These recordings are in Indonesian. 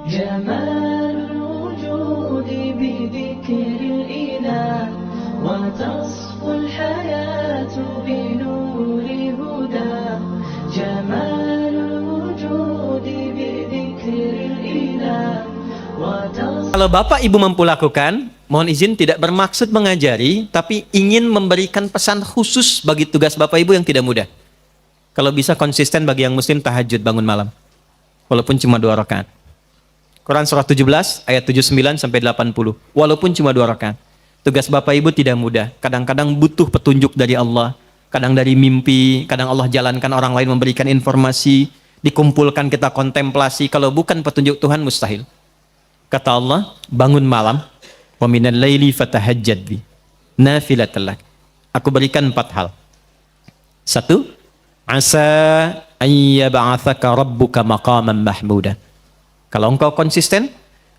جمال الوجود بذكر الإله وتصفو الحياة بنور هداه جمال الوجود بذكر الإله وتصفو. Kalau Bapak Ibu mampu lakukan, mohon izin tidak bermaksud mengajari, tapi ingin memberikan pesan khusus bagi tugas Bapak Ibu yang tidak mudah. Kalau bisa konsisten bagi yang muslim tahajud bangun malam. Walaupun cuma 2 rakaat. Quran surah 17 ayat 79 sampai 80. Walaupun cuma 2 rakaat. Tugas Bapak Ibu tidak mudah. Kadang-kadang butuh petunjuk dari Allah. Kadang dari mimpi, kadang Allah jalankan orang lain memberikan informasi, dikumpulkan kita kontemplasi. Kalau bukan petunjuk Tuhan mustahil. Kata Allah, bangun malam, wa minal laili fatahajjad bi nafilatan lak. Aku berikan 4 hal. 1, asa ayyab'atsaka rabbuka maqaman mahmuda. Kalau engkau konsisten,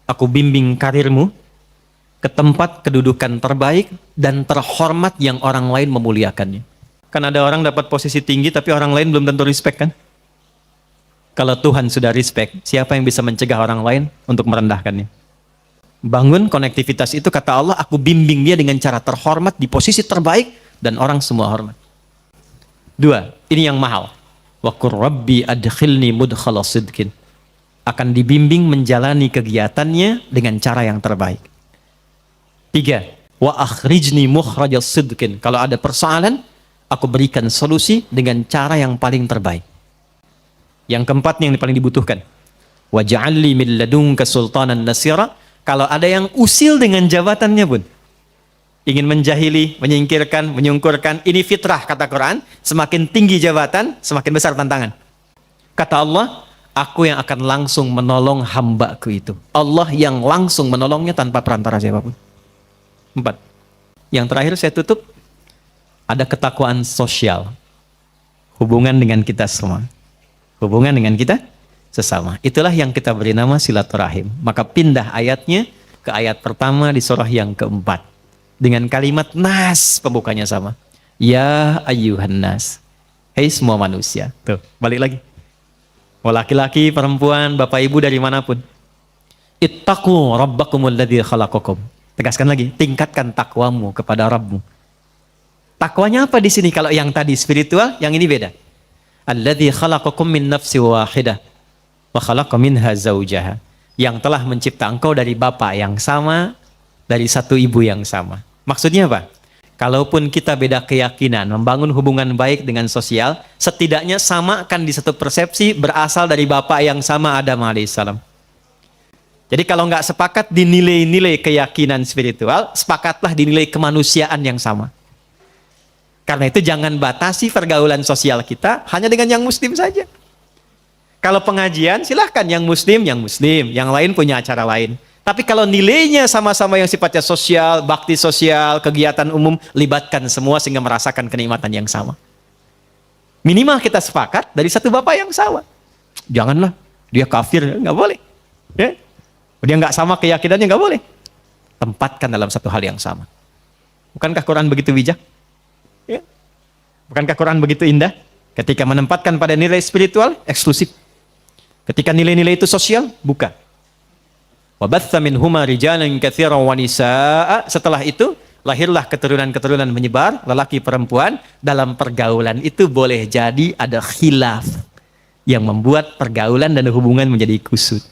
aku bimbing karirmu ke tempat kedudukan terbaik dan terhormat yang orang lain memuliakannya. Kan ada orang dapat posisi tinggi tapi orang lain belum tentu respect kan? Kalau Tuhan sudah respect, siapa yang bisa mencegah orang lain untuk merendahkannya? Bangun konektivitas itu, kata Allah, aku bimbing dia dengan cara terhormat di posisi terbaik dan orang semua hormat. 2, ini yang mahal. Wa qur rabbi adkhilni mudkhala sidqin. Akan dibimbing menjalani kegiatannya dengan cara yang terbaik. 3, wa akhrijni mukhrajas sidqin. Kalau ada persoalan, aku berikan solusi dengan cara yang paling terbaik. Yang keempat yang paling dibutuhkan. Wa ja'alli min ladunka sultanan nasira. Kalau ada yang usil dengan jabatannya pun, ingin menjahili, menyingkirkan, menyungkurkan, ini fitrah kata Quran. Semakin tinggi jabatan, semakin besar tantangan. Kata Allah, aku yang akan langsung menolong hambaku itu. Allah yang langsung menolongnya tanpa perantara siapapun. 4. Yang terakhir saya tutup, ada ketakwaan sosial. Hubungan dengan kita semua. Hubungan dengan kita sesama. Itulah yang kita beri nama silaturahim. Maka pindah ayatnya ke ayat pertama di surah yang keempat. Dengan kalimat nas, pembukanya sama. Ya ayyuhan nas. Hei semua manusia. Tuh, balik lagi. Mau laki-laki, perempuan, bapak ibu dari manapun. Ittaqu rabbakumul ladzi khalaqakum. Tegaskan lagi, tingkatkan takwamu kepada Rabbmu. Takwanya apa di sini? Kalau yang tadi spiritual, yang ini beda. Alladzi khalaqakum min nafsin wahidah wa khalaqa minha zaujaha. Yang telah mencipta engkau dari bapak yang sama, dari satu ibu yang sama. Maksudnya apa? Kalaupun kita beda keyakinan, membangun hubungan baik dengan sosial, setidaknya samakan di satu persepsi berasal dari bapak yang sama, Adam alaihissalam. Jadi kalau nggak sepakat di nilai-nilai keyakinan spiritual, sepakatlah di nilai kemanusiaan yang sama. Karena itu jangan batasi pergaulan sosial kita hanya dengan yang muslim saja. Kalau pengajian silahkan yang muslim, yang lain punya acara lain. Tapi kalau nilainya sama-sama yang sifatnya sosial, bakti sosial, kegiatan umum, libatkan semua sehingga merasakan kenikmatan yang sama. Minimal kita sepakat dari satu bapak yang sama. Janganlah, dia kafir, nggak boleh. Ya? Dia nggak sama keyakinannya, nggak boleh. Tempatkan dalam satu hal yang sama. Bukankah Quran begitu bijak? Ya. Bukankah Quran begitu indah? Ketika menempatkan pada nilai spiritual, eksklusif. Ketika nilai-nilai itu sosial, buka. Wabatha minhuma rijalan katsiran wa nisaa. Setelah itu, lahirlah keturunan-keturunan menyebar, lelaki perempuan. Dalam pergaulan itu boleh jadi ada khilaf yang membuat pergaulan dan hubungan menjadi kusut.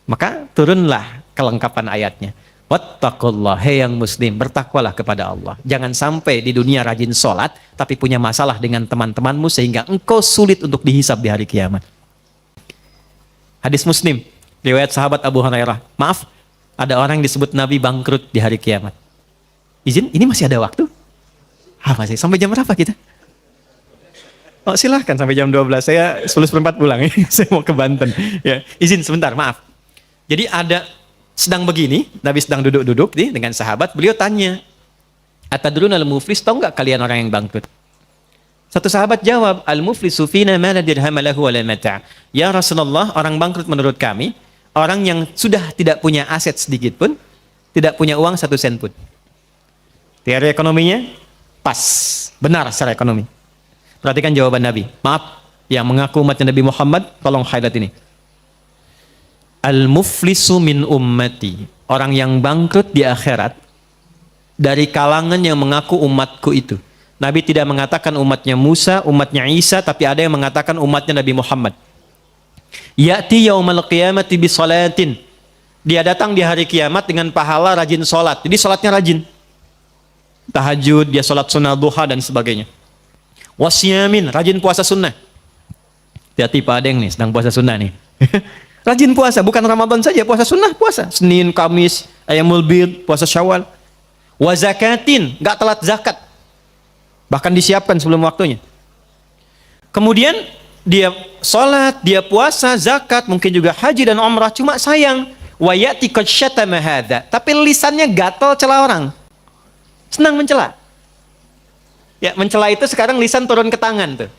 Maka turunlah kelengkapan ayatnya. Wattaqullah, hei yang muslim, bertakwalah kepada Allah. Jangan sampai di dunia rajin sholat, tapi punya masalah dengan teman-temanmu sehingga engkau sulit untuk dihisab di hari kiamat. Hadis Muslim, riwayat sahabat Abu Hurairah. Maaf, ada orang yang disebut Nabi bangkrut di hari kiamat. Izin, ini masih ada waktu? Masih. Sampai jam berapa kita? Oh silahkan sampai jam 12. Saya 11:04 pulang. Saya mau ke Banten. Ya, izin sebentar, maaf. Jadi ada sedang begini, Nabi sedang duduk-duduk nih dengan sahabat, beliau tanya, atadrun al-muflis, tahu nggak kalian orang yang bangkrut? Satu sahabat jawab, al-muflisu fina ma la dirham lahu wa la mata'. Ya Rasulullah, orang bangkrut menurut kami, orang yang sudah tidak punya aset sedikit pun, tidak punya uang 1 sen pun. Teori ekonominya pas, benar secara ekonomi. Perhatikan jawaban Nabi. Maaf, yang mengaku umatnya Nabi Muhammad, tolong highlight ini. Al-muflisu min ummati, orang yang bangkrut di akhirat dari kalangan yang mengaku umatku itu. Nabi tidak mengatakan umatnya Musa, umatnya Isa, tapi ada yang mengatakan umatnya Nabi Muhammad. Ya'ti yaumal qiyamati bi salatin. Dia datang di hari kiamat dengan pahala rajin salat. Jadi salatnya rajin. Tahajud, dia salat sunnah duha dan sebagainya. Wasyamin, rajin puasa sunnah. Hati-hati Pak Adeng nih, sedang puasa sunnah nih. Rajin puasa, bukan Ramadan saja, puasa sunnah, puasa. Senin, Kamis, Ayyamul Bid, puasa Syawal. Wa zakatin, gak telat zakat. Bahkan disiapkan sebelum waktunya. Kemudian dia sholat, dia puasa, zakat, mungkin juga haji dan umrah. Cuma sayang, wa ya'ti qad syatama hadza. Tapi lisannya gatal cela orang. Senang mencela. Ya, mencela itu sekarang lisan turun ke tangan tuh.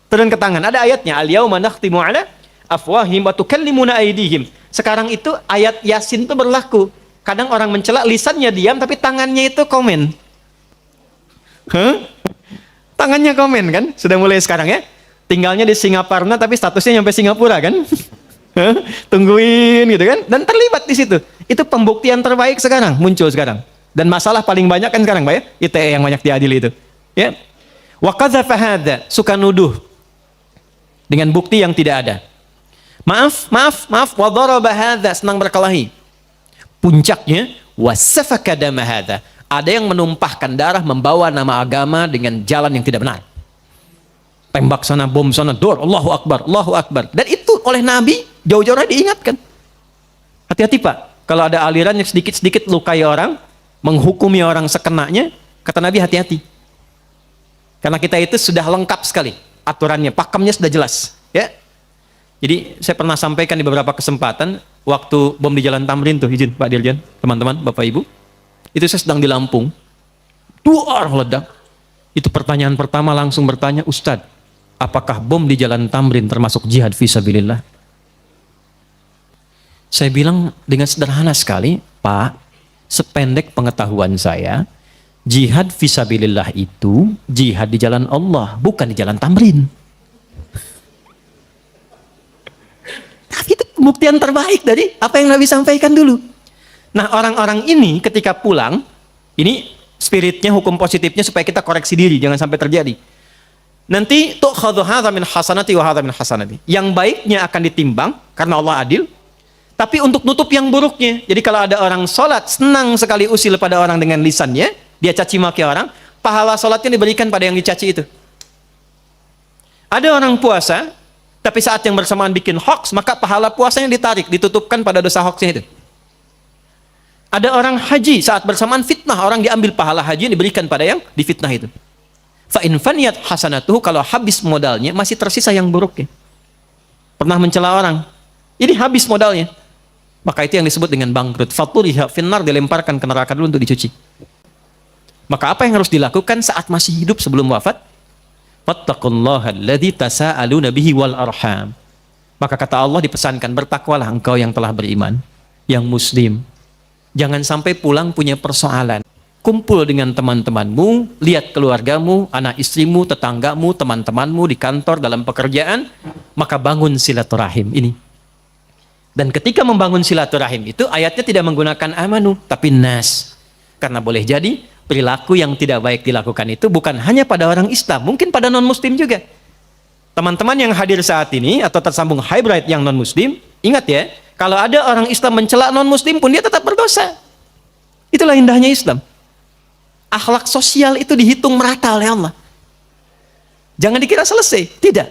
Turun ke tangan. Ada ayatnya, al-yauma nakhtimu ala afwahim wa tukallimuna aydihim. Sekarang itu ayat Yasin itu berlaku. Kadang orang mencela lisannya diam tapi tangannya itu komen. Tangannya komen kan? Sudah mulai sekarang ya. Tinggalnya di Singaparna tapi statusnya nyampe Singapura kan? Tungguin gitu kan? Dan terlibat di situ. Itu pembuktian terbaik sekarang, muncul sekarang. Dan masalah paling banyak kan sekarang, Pak ya? ITE yang banyak diadili itu. Ya. Wa qadzafa hadza, suka nuduh dengan bukti yang tidak ada. Maaf, wa daraba hadza, senang berkelahi. Puncaknya wasafaka dama hadza. Ada yang menumpahkan darah, membawa nama agama dengan jalan yang tidak benar. Tembak sana, bom sana, dor, Allahu Akbar, Allahu Akbar. Dan itu oleh Nabi jauh-jauh diingatkan. Hati-hati Pak, kalau ada aliran yang sedikit-sedikit lukai orang, menghukumi orang sekenanya, kata Nabi hati-hati. Karena kita itu sudah lengkap sekali aturannya, pakemnya sudah jelas. Ya. Jadi saya pernah sampaikan di beberapa kesempatan, waktu bom di Jalan Tamrin tuh, izin Pak Dirjen, teman-teman, Bapak Ibu, itu saya sedang di Lampung, duar meledak. Itu pertanyaan pertama langsung bertanya, Ustadz, apakah bom di Jalan Tamrin termasuk jihad fisabilillah? Saya bilang dengan sederhana sekali, Pak, sependek pengetahuan saya, jihad fisabilillah itu jihad di jalan Allah, bukan di Jalan Tamrin. Tapi itu pembuktian terbaik dari apa yang Nabi sampaikan dulu. Nah, orang-orang ini ketika pulang, ini spiritnya, hukum positifnya supaya kita koreksi diri, jangan sampai terjadi. Nanti tu'khadhu hadza min hasanati wa hadza min hasanati. Yang baiknya akan ditimbang karena Allah adil, tapi untuk nutup yang buruknya. Jadi kalau ada orang sholat, senang sekali usil pada orang dengan lisannya, dia caci maki orang, pahala sholatnya diberikan pada yang dicaci itu. Ada orang puasa, tapi saat yang bersamaan bikin hoax, maka pahala puasanya ditarik, ditutupkan pada dosa hoaxnya itu. Ada orang haji, saat bersamaan fitnah, orang diambil pahala haji diberikan pada yang difitnah itu. Fa in faniyat hasanatuhu, kalau habis modalnya masih tersisa yang buruknya. Pernah mencela orang, ini habis modalnya. Maka itu yang disebut dengan bangkrut. Faturiha finnar, dilemparkan ke neraka dulu untuk dicuci. Maka apa yang harus dilakukan saat masih hidup sebelum wafat? Fattaqullaha alladzi tasaaluna bihi wal arham. Maka kata Allah dipesankan, bertakwalah engkau yang telah beriman, yang muslim. Jangan sampai pulang punya persoalan. Kumpul dengan teman-temanmu, lihat keluargamu, anak istrimu, tetanggamu, teman-temanmu di kantor, dalam pekerjaan, maka bangun silaturahim ini. Dan ketika membangun silaturahim itu, ayatnya tidak menggunakan amanu, tapi nas. Karena boleh jadi, perilaku yang tidak baik dilakukan itu bukan hanya pada orang Islam, mungkin pada non-muslim juga. Teman-teman yang hadir saat ini, atau tersambung hybrid yang non-muslim, ingat ya, kalau ada orang Islam mencela non-muslim pun dia tetap berdosa. Itulah indahnya Islam. Akhlak sosial itu dihitung merata oleh Allah. Jangan dikira selesai, tidak.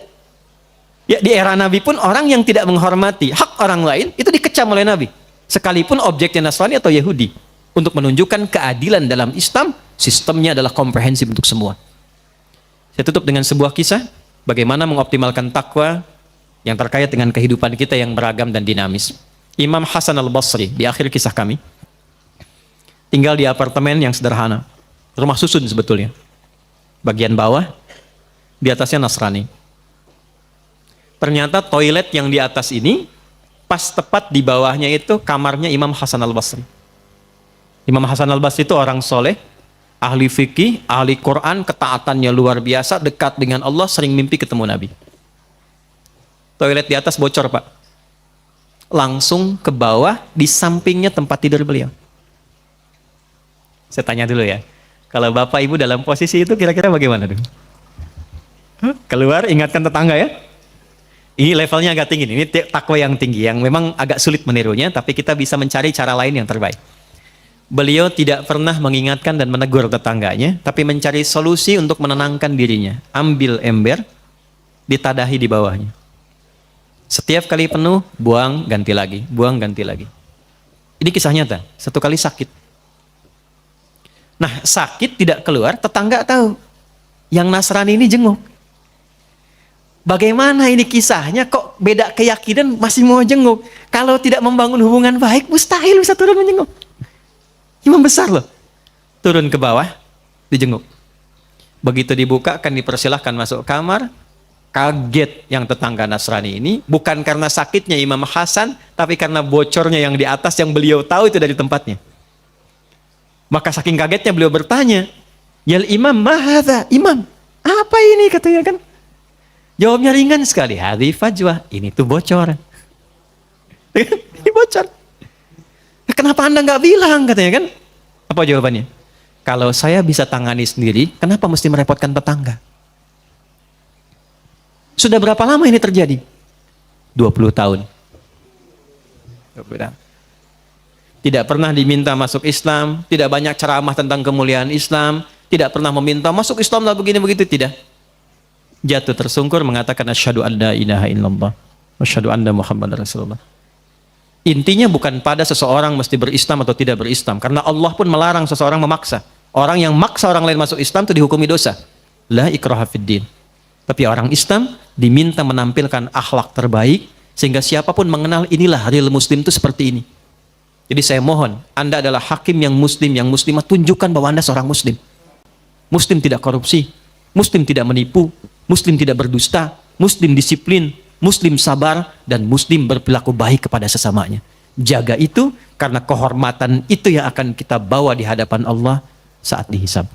Ya, di era Nabi pun orang yang tidak menghormati hak orang lain itu dikecam oleh Nabi. Sekalipun objeknya Nasrani atau Yahudi. Untuk menunjukkan keadilan dalam Islam, sistemnya adalah komprehensif untuk semua. Saya tutup dengan sebuah kisah bagaimana mengoptimalkan takwa yang terkait dengan kehidupan kita yang beragam dan dinamis. Imam Hasan al-Basri, di akhir kisah kami, tinggal di apartemen yang sederhana, rumah susun sebetulnya. Bagian bawah, di atasnya Nasrani. Ternyata toilet yang di atas ini, pas tepat di bawahnya itu kamarnya Imam Hasan al-Basri. Imam Hasan al-Basri itu orang soleh, ahli fikih, ahli Quran, ketaatannya luar biasa, dekat dengan Allah, sering mimpi ketemu Nabi. Toilet di atas bocor Pak. langsung ke bawah, di sampingnya tempat tidur beliau. Saya tanya dulu ya, kalau Bapak Ibu dalam posisi itu kira-kira bagaimana dong? Keluar, ingatkan tetangga ya. Ini levelnya agak tinggi, ini takwa yang tinggi, yang memang agak sulit menirunya, tapi kita bisa mencari cara lain yang terbaik. Beliau tidak pernah mengingatkan dan menegur tetangganya, tapi mencari solusi untuk menenangkan dirinya. Ambil ember, ditadahi di bawahnya. Setiap kali penuh, buang, ganti lagi. Buang, ganti lagi. Ini kisah nyata, satu kali sakit. Nah, sakit tidak keluar, tetangga tahu. Yang Nasrani ini jenguk. Bagaimana ini kisahnya, kok beda keyakinan masih mau jenguk? Kalau tidak membangun hubungan baik, mustahil bisa turun menjenguk. Imam besar loh. Turun ke bawah, dijenguk. Begitu dibuka, akan dipersilahkan masuk kamar. Kaget yang tetangga Nasrani ini, bukan karena sakitnya Imam Hasan, tapi karena bocornya yang di atas yang beliau tahu itu dari tempatnya. Maka saking kagetnya beliau bertanya, "Yal Imam, mahadha?" Imam, apa ini katanya kan? Jawabnya ringan sekali, "Hadhi fajwah." Ini tuh bocor. Ini bocor. Kenapa Anda nggak bilang katanya kan? Apa jawabannya? Kalau saya bisa tangani sendiri, kenapa mesti merepotkan tetangga? Sudah berapa lama ini terjadi? 20 tahun. Tidak pernah diminta masuk Islam, tidak banyak ceramah tentang kemuliaan Islam, tidak pernah meminta masuk Islam lah begini begitu, tidak. Jatuh tersungkur mengatakan asyhadu an la ilaha illallah wa asyhadu anna Muhammadar Rasulullah. Intinya bukan pada seseorang mesti berislam atau tidak berislam, karena Allah pun melarang seseorang memaksa. Orang yang maksa orang lain masuk Islam itu dihukumi dosa. La ikraha fid din. Tapi orang Islam diminta menampilkan akhlak terbaik sehingga siapapun mengenal inilah real muslim itu seperti ini. Jadi saya mohon, Anda adalah hakim yang muslim, yang muslimah, tunjukkan bahwa Anda seorang muslim. Muslim tidak korupsi, muslim tidak menipu, muslim tidak berdusta, muslim disiplin, muslim sabar, dan muslim berperilaku baik kepada sesamanya. Jaga itu, karena kehormatan itu yang akan kita bawa di hadapan Allah saat dihisab.